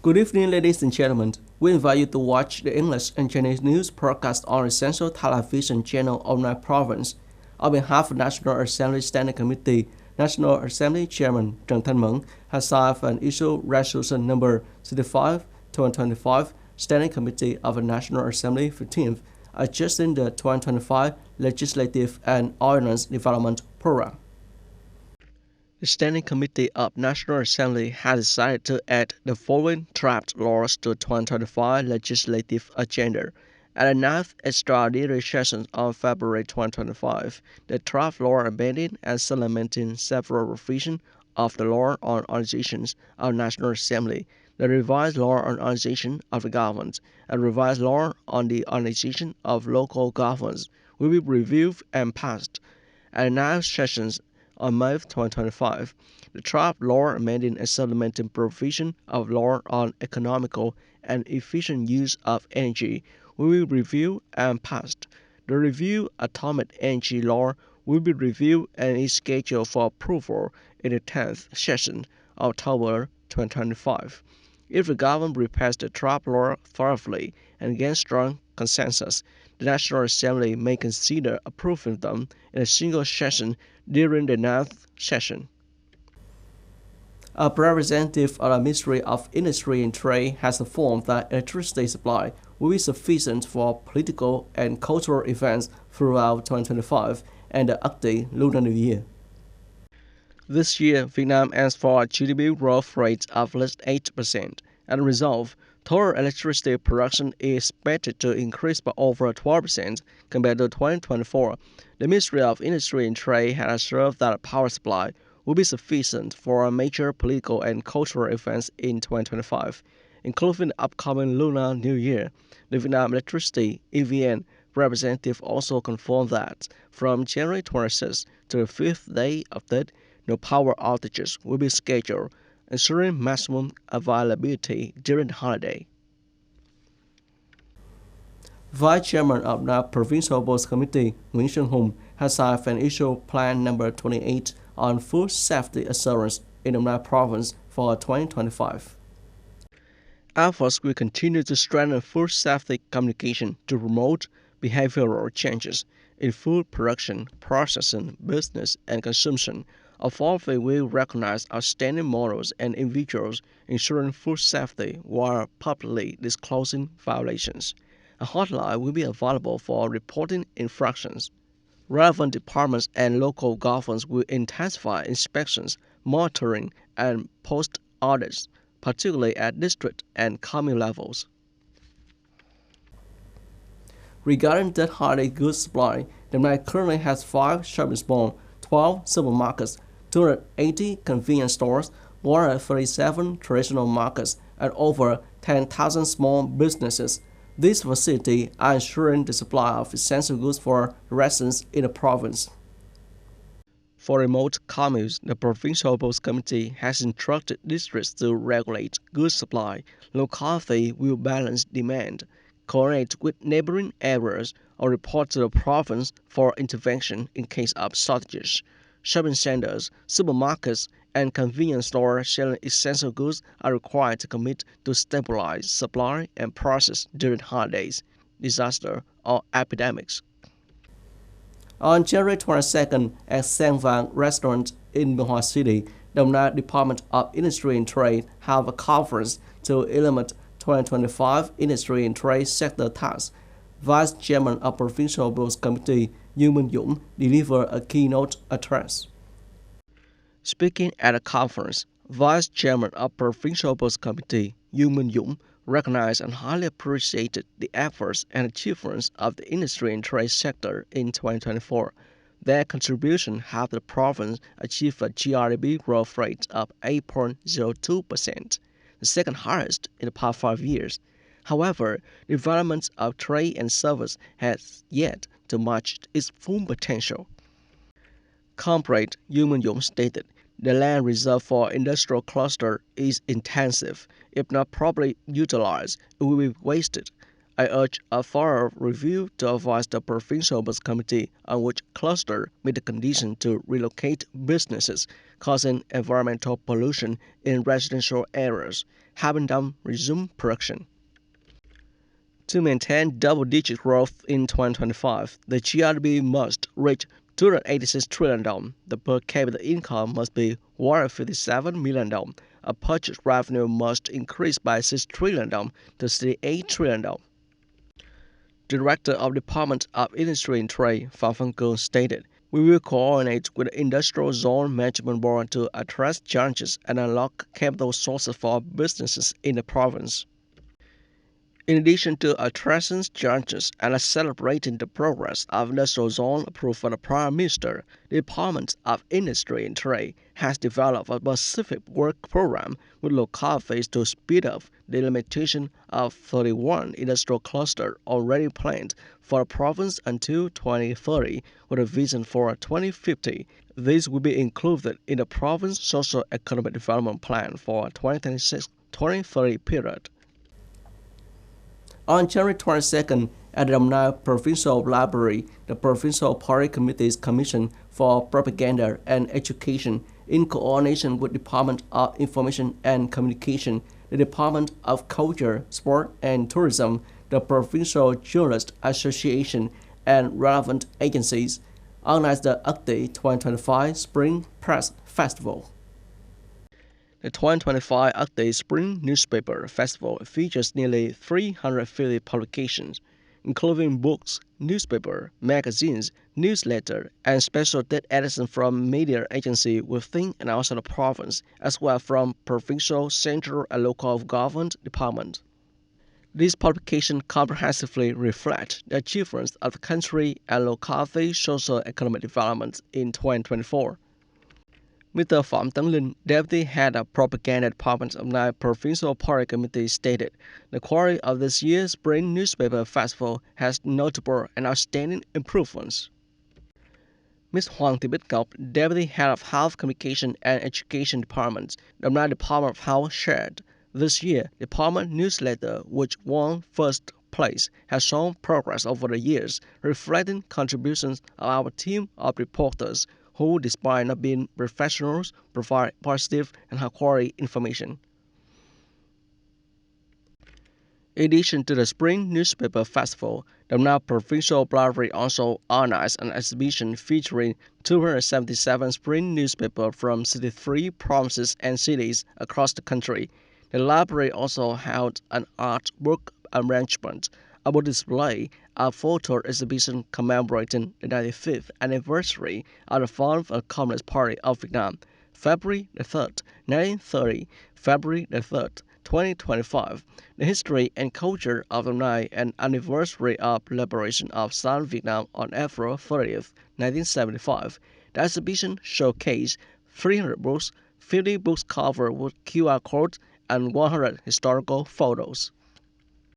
Good evening, ladies and gentlemen. We invite you to watch the English and Chinese news broadcast on Essential Television channel of my province. On behalf of National Assembly Standing Committee, National Assembly Chairman Trần Thanh Mẫn has signed and issued Resolution number 65/2025 Standing Committee of the National Assembly 15th, adjusting the 2025 Legislative and Ordinance Development Program. The Standing Committee of National Assembly has decided to add the following draft laws to the 2025 legislative agenda. At the 9th extraordinary session on February 2025, the draft law amending and supplementing several revisions of the law on organizations of the National Assembly, the revised law on organization of the government, and revised law on the organization of local governments will be reviewed and passed. At the 9th sessions on May 2025, the draft law amending and supplementing provision of law on economical and efficient use of energy will be reviewed and passed. The review atomic energy law will be reviewed and is scheduled for approval in the 10th session of October 2025. If the government prepares the draft law thoroughly and gains strong consensus, the National Assembly may consider approving them in a single session during the 9th session. A representative of the Ministry of Industry and Trade has informed that electricity supply will be sufficient for political and cultural events throughout 2025 and the upcoming Lunar New Year. This year, Vietnam aims for a GDP growth rate of at least 8%. As a result, total electricity production is expected to increase by over 12% compared to 2024. The Ministry of Industry and Trade has assured that power supply will be sufficient for major political and cultural events in 2025, including the upcoming Lunar New Year. The Vietnam Electricity (EVN) representative also confirmed that from January 26th to the 5th day of that, no power outages will be scheduled, ensuring maximum availability during the holiday. Vice Chairman of the Provincial Board Committee, Nguyễn Xuân Hùng, has signed and issued Plan Number 28 on food safety assurance in the province for 2025. Efforts will continue to strengthen food safety communication to promote behavioral changes in food production, processing, business, and consumption. Authorities will recognize outstanding models and individuals ensuring food safety while publicly disclosing violations. A hotline will be available for reporting infractions. Relevant departments and local governments will intensify inspections, monitoring, and post-audits, particularly at district and commune levels. Regarding that holiday goods supply, the Nai currently has 5 shopping malls, 12 supermarkets, 280 convenience stores, 137 traditional markets, and over 10,000 small businesses. These facilities are ensuring the supply of essential goods for residents in the province. For remote communes, the Provincial Board Committee has instructed districts to regulate goods supply. Locality will balance demand, coordinate with neighboring areas, or report to the province for intervention in case of shortages. Shopping centers, supermarkets, and convenience stores selling essential goods are required to commit to stabilize supply and process during holidays, disaster, or epidemics. On January 22nd, at Sang Vang Restaurant in Binh Hoa City, the Department of Industry and Trade held a conference to implement 2025 Industry and Trade Sector Tasks. Vice Chairman of Provincial Board Committee, U Minh Dũng, delivered a keynote address. Speaking at a conference, Vice Chairman of Provincial Board Committee, U Minh Dũng, recognized and highly appreciated the efforts and achievements of the industry and trade sector in 2024. Their contribution helped the province achieve a GRDP growth rate of 8.02%, the second highest in the past 5 years. However, development of trade and service has yet to match its full potential. Comrade U Minh Dũng stated, the land reserved for industrial cluster is intensive. If not properly utilized, it will be wasted. I urge a thorough review to advise the Provincial Bus Committee on which cluster meet the condition to relocate businesses causing environmental pollution in residential areas, having them resume production. To maintain double-digit growth in 2025, the GRB must reach $286 trillion. The per capita income must be $157 million. A purchase revenue must increase by $6 trillion to $68 trillion. Director of Department of Industry and Trade, Fan Fenggung, stated, "We will coordinate with the Industrial Zone Management Board to address challenges and unlock capital sources for businesses in the province." In addition to addressing challenges and celebrating the progress of industrial zone approved by the Prime Minister, the Department of Industry and Trade has developed a specific work program with localities to speed up the implementation of 31 industrial clusters already planned for the province until 2030, with a vision for 2050. These will be included in the province socio-economic development plan for 2026-2030 period. On January 22nd, at the Damnai Provincial Library, the Provincial Party Committee's Commission for Propaganda and Education, in coordination with Department of Information and Communication, the Department of Culture, Sport and Tourism, the Provincial Journalists Association, and relevant agencies, organized the UCDE 2025 Spring Press Festival. The 2025 UCDE Spring Newspaper Festival features nearly 350 publications, including books, newspaper, magazines, newsletter, and special date editions from media agencies within and outside the province, as well as from provincial, central, and local government departments. These publications comprehensively reflect the achievements of the country and locality socio-economic development in 2024. Mr. Phạm Tấn Linh, Deputy Head of Propaganda Department of the Provincial Party Committee, stated, "The quality of this year's Spring Newspaper Festival has notable and outstanding improvements." Ms. Hoàng Thị Bích Ngọc, Deputy Head of Health Communication and Education Department, the Department of Health, shared, "This year, department newsletter, which won first place, has shown progress over the years, reflecting contributions of our team of reporters who, despite not being professionals, provide positive and high-quality information." In addition to the Spring Newspaper Festival, the Damnai Provincial Library also organized an exhibition featuring 277 spring newspapers from 63 provinces and cities across the country. The library also held an art book arrangement, a book display, a photo exhibition commemorating the 95th anniversary of the fall of the Communist Party of Vietnam, February 3rd, 1930, February 3rd, 2025, the history and culture of the night and anniversary of liberation of South Vietnam on April 30th, 1975. The exhibition showcased 300 books, 50 books covered with QR codes, and 100 historical photos.